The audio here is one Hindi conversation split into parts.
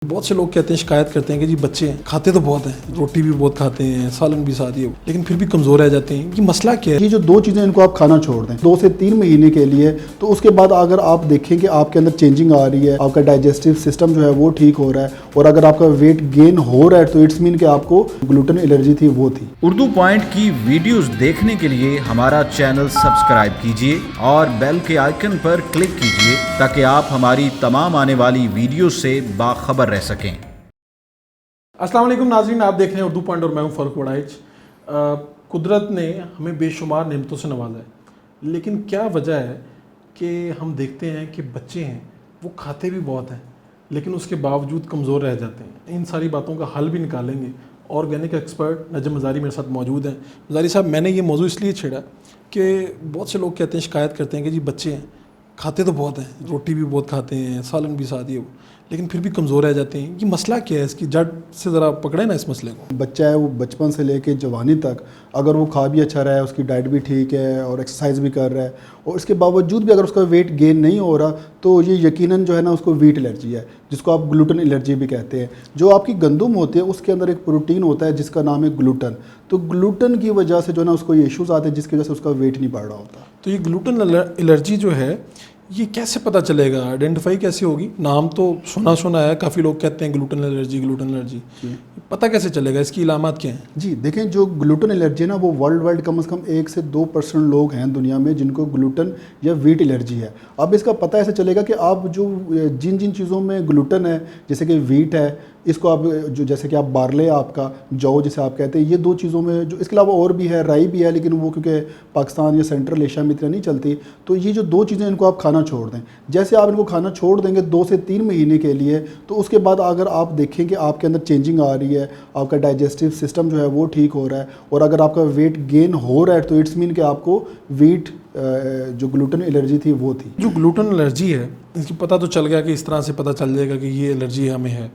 बहुत से लोग कहते हैं, शिकायत करते हैं कि जी बच्चे खाते तो बहुत हैं, रोटी भी बहुत खाते हैं, सालन भी साथ ही है, लेकिन फिर भी कमज़ोर रह जाते हैं। ये मसला क्या है? ये जो दो चीज़ें इनको आप खाना छोड़ दें 2 से 3 महीने के लिए, तो उसके बाद अगर आप देखें कि आपके अंदर चेंजिंग आ रही है, आपका डाइजेस्टिव सिस्टम जो है वो ठीक हो रहा है, और अगर आपका वेट गेन हो रहा है तो इट्स मीन कि आपको ग्लूटेन एलर्जी थी वो थी। उर्दू पॉइंट की वीडियोस देखने के लिए हमारा चैनल सब्सक्राइब कीजिए और बेल के आइकन पर क्लिक कीजिए ताकि आप हमारी तमाम आने वाली वीडियो से बाखबर रह सकें। अस्सलाम वालेकुम नाज़रीन, आप देख रहे हैं उर्दू पॉइंट और मैं हूं फ़ारूक वड़ाइच। कुदरत ने हमें बेशुमार नेमतों से नवाजा है, लेकिन क्या वजह है कि हम देखते हैं कि बच्चे हैं वो खाते भी बहुत हैं लेकिन उसके बावजूद कमज़ोर रह जाते हैं। इन सारी बातों का हल भी निकालेंगे। ऑर्गेनिक एक्सपर्ट नजम मज़ारी मेरे साथ मौजूद हैं। मज़ारी साहब, मैंने ये मौजूद इसलिए छेड़ा कि बहुत से लोग कहते हैं, शिकायत करते हैं कि जी बच्चे हैं खाते तो बहुत हैं, रोटी भी बहुत खाते हैं, सालन भी साथ ही है, लेकिन फिर भी कमज़ोर रह जाते हैं। ये मसला क्या है? इसकी जड़ से ज़रा पकड़े ना इस मसले को। बच्चा है वो बचपन से लेके जवानी तक अगर वो खा भी अच्छा रहा है, उसकी डाइट भी ठीक है और एक्सरसाइज भी कर रहा है, और इसके बावजूद भी अगर उसका वेट गेन नहीं हो रहा, तो ये यकीनन जो है ना उसको वीट एलर्जी है, जिसको आप ग्लूटेन एलर्जी भी कहते हैं। जो आपकी गंदम होती है उसके अंदर एक प्रोटीन होता है जिसका नाम है ग्लूटेन। तो ग्लूटेन की वजह से जो है ना उसको ये इश्यूज़ आते हैं जिसकी वजह से उसका वेट नहीं बढ़ रहा होता। तो ये ग्लूटेन एलर्जी जो है ये कैसे पता चलेगा, आइडेंटिफाई कैसे होगी? नाम तो सुना है, काफ़ी लोग कहते हैं ग्लूटेन एलर्जी, पता कैसे चलेगा? इसकी इलामात क्या हैं? जी देखें, जो ग्लूटेन एलर्जी है ना वो वर्ल्ड वाइड कम से कम 1 से 2% लोग हैं दुनिया में जिनको ग्लूटेन या वीट एलर्जी है। अब इसका पता ऐसे चलेगा कि आप जो जिन जिन चीज़ों में ग्लूटेन है, जैसे कि वीट है, इसको आप जो जैसे कि आप बारले आपका जौ जिसे आप कहते हैं, ये 2 चीज़ों में जो, इसके अलावा और भी है, राई भी है, लेकिन वो क्योंकि पाकिस्तान या सेंट्रल एशिया में इतना नहीं चलती, तो ये जो 2 चीज़ें इनको आप खाना छोड़ दें। जैसे आप इनको खाना छोड़ देंगे 2 से 3 महीने के लिए, तो उसके बाद अगर आप देखें कि आपके अंदर चेंजिंग आ रही है, आपका डाइजेस्टिव सिस्टम जो है वो ठीक हो रहा है, और अगर आपका वेट गेन हो रहा है तो इट्स मीन कि आपको वीट जो ग्लूटेन एलर्जी थी वो थी। जो ग्लूटेन एलर्जी है इसकी पता तो चल गया कि इस तरह से पता चल जाएगा कि ये एलर्जी हमें है।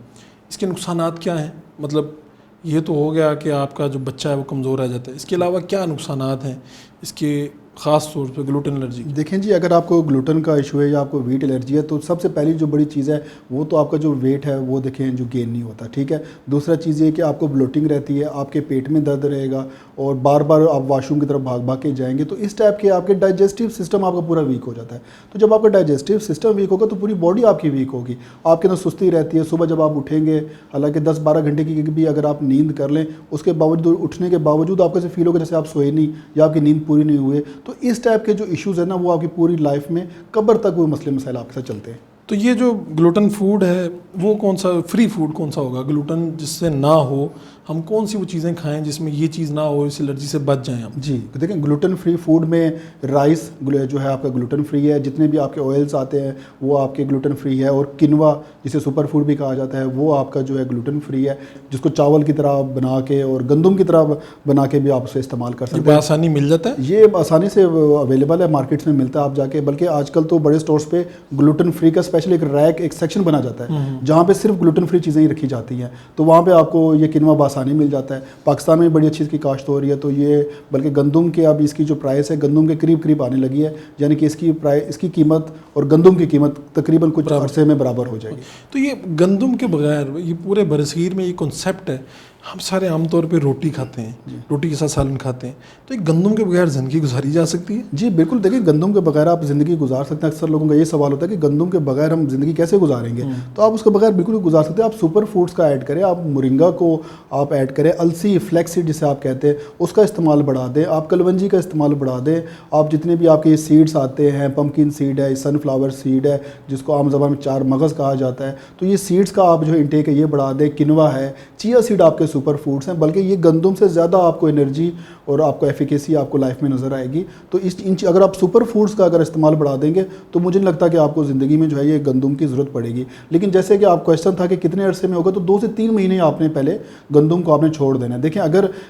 इसके नुकसानात क्या हैं? मतलब ये तो हो गया कि आपका जो बच्चा है वो कमज़ोर रह जाता है, इसके अलावा क्या नुकसानात हैं इसके ख़ास तौर पे ग्लूटेन एलर्जी? देखें जी, अगर आपको ग्लूटेन का इशू है या आपको वीट एलर्जी है, तो सबसे पहली जो बड़ी चीज़ है वो तो आपका जो वेट है वो देखें जो गेन नहीं होता, ठीक है। दूसरा चीज़ ये कि आपको ब्लोटिंग रहती है, आपके पेट में दर्द रहेगा और बार बार आप वॉशरूम की तरफ भाग भाग के जाएंगे, तो इस टाइप के आपके डाइजेस्टिव सिस्टम आपका पूरा वीक हो जाता है। तो जब आपका डाइजेस्टिव सिस्टम वीक होगा तो पूरी बॉडी आपकी वीक होगी, आपके अंदर सुस्ती रहती है। सुबह जब आप उठेंगे, हालांकि 10-12 घंटे की भी अगर आप नींद कर लें, उसके बावजूद उठने के बावजूद आपको ऐसे फील होगा जैसे आप सोए नहीं या आपकी नींद पूरी नहीं हुई। तो इस टाइप के जो इश्यूज़ है ना वो आपकी पूरी लाइफ में कब्र तक वो मसले मसाइल आपके साथ चलते हैं। तो ये जो ग्लूटेन फूड है वो कौन सा फ्री फूड कौन सा होगा? ग्लूटेन जिससे ना हो, हम कौन सी वो चीज़ें खाएं जिसमें ये चीज़ ना हो, इस एलर्जी से बच जाएं हम? जी देखें, ग्लूटेन फ्री फूड में राइस जो है आपका ग्लूटेन फ्री है, जितने भी आपके ऑयल्स आते हैं वो आपके ग्लूटेन फ्री है, और किनवा जिसे सुपर फूड भी कहा जाता है वो आपका जो है ग्लूटेन फ्री है, जिसको चावल की तरह बना के और गंदम की तरह बना के भी आप उसे इस्तेमाल कर सकते हैं। आसानी मिल जाता है, ये आसानी से अवेलेबल है, मार्केट्स में मिलता है आप जाके। बल्कि आजकल तो बड़े स्टोर्स पे ग्लूटेन फ्री का स्पेशल एक रैक, एक सेक्शन बना जाता है जहाँ पे सिर्फ ग्लूटेन फ्री चीज़ें ही रखी जाती हैं, तो वहाँ पे आपको ये किनवा आसानी मिल जाता है। पाकिस्तान में बड़ी अच्छी इसकी काश्त हो रही है, तो ये बल्कि गंदम के अब इसकी जो प्राइस है गंदम के करीब करीब आने लगी है, यानी कि इसकी कीमत और गंदम की कीमत तकरीबन कुछ अरसे में बराबर हो जाएगी। तो ये गंदम के बगैर, ये पूरे बरसीर में ये कॉन्सेप्ट है, हम सारे आमतौर पे रोटी खाते हैं, रोटी के साथ सालन खाते हैं, तो ये गंदम के बगैर ज़िंदगी गुजारी जा सकती है? जी बिल्कुल, देखिए गंदम के बगैर आप ज़िंदगी गुजार सकते हैं। अक्सर लोगों का ये सवाल होता है कि गंदम के बगैर हम ज़िंदगी कैसे गुजारेंगे, तो आप उसके बगैर बिल्कुल गुजार सकते हैं। आप सुपर फूड्स का ऐड करें, आप मोरिंगा को आप ऐड करें, अलसी फ्लैक्स सीड जिसे आप कहते हैं उसका इस्तेमाल बढ़ा दें, आप कलवंजी का इस्तेमाल बढ़ा दें, आप जितने भी आपके सीड्स आते हैं, पम्पकिन सीड है, सनफ्लावर सीड है जिसको आम ज़बान में 4 मगज़ कहा जाता है, तो ये सीड्स का आप जो इंटेक है ये बढ़ा दें। किनवा है, चिया सीड आपके सुपर फूड्स हैं, कि ये गंदम से ज़्यादा आपको एनर्जी और आपको एफिकेसी आपको लाइफ में नज़र आएगी। तो अगर आप सुपर फूड्स का अगर इस्तेमाल बढ़ा देंगे तो मुझे नहीं लगता कि आपको ज़िंदगी में जो है ये गंदम की ज़रूरत पड़ेगी। लेकिन जैसे कि आप क्वेश्चन था कि कितने अरसे में होगा, तो 2 से 3 महीने आपने पहले गंदम को आपने छोड़ देना है। देखिए,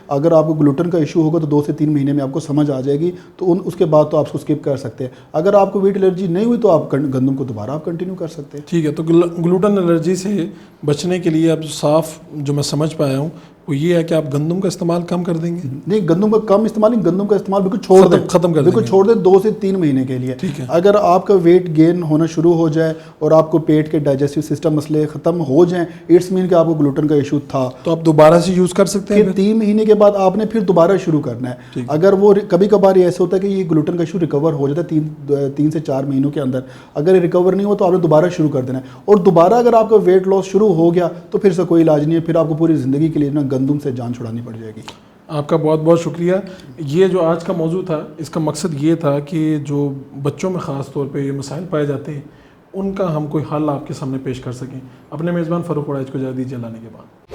अगर आपको ग्लूटेन का इशू होगा तो 2 से 3 महीने में आपको समझ आ जाएगी, तो उसके बाद तो आप उसको स्किप कर सकते हैं। अगर आपको वीट एलर्जी नहीं हुई तो आप गंदम को दोबारा आप कंटिन्यू कर सकते हैं। ठीक है, तो ग्लूटेन एलर्जी से बचने के लिए अब साफ जो मैं समझ पाया हूँ वो ये है कि आप गंदम का इस्तेमाल कम कर देंगे। नहीं, गंदम का कम इस्तेमाल नहीं, गंदम का इस्तेमाल बिल्कुल छोड़ दें, खत्म कर बिल्कुल देंगे। छोड़ दें 2 से 3 महीने के लिए। ठीक है। अगर आपका वेट गेन होना शुरू हो जाए और आपको पेट के डाइजेस्टिव सिस्टम मसले ख़त्म हो जाएं, इट्स मीन कि आपको ग्लूटेन का इशू था, तो आप दोबारा से यूज़ कर सकते फिर हैं। 3 महीने के बाद आपने फिर दोबारा शुरू करना है। ठीक। अगर वो कभी कभार ये ऐसे होता है कि ये ग्लूटेन का इशू रिकवर हो जाता है 3 से 4 महीनों के अंदर, अगर रिकवर नहीं हो तो आपने दोबारा शुरू कर देना है। और दोबारा अगर आपका वेट लॉस शुरू हो गया तो फिर से कोई इलाज नहीं है, फिर आपको पूरी ज़िंदगी के लिए ना गंदम से जान छुड़ानी पड़ जाएगी। आपका बहुत बहुत शुक्रिया। ये जो आज का मौजू था, इसका मकसद ये था कि जो बच्चों में ख़ास तौर पे ये मसाइल पाए जाते हैं, उनका हम कोई हल आपके सामने पेश कर सकें। अपने मेज़बान फ़ारूक वड़ाइच को इजाज़त दीजिए, अल्लाह ने के बाद।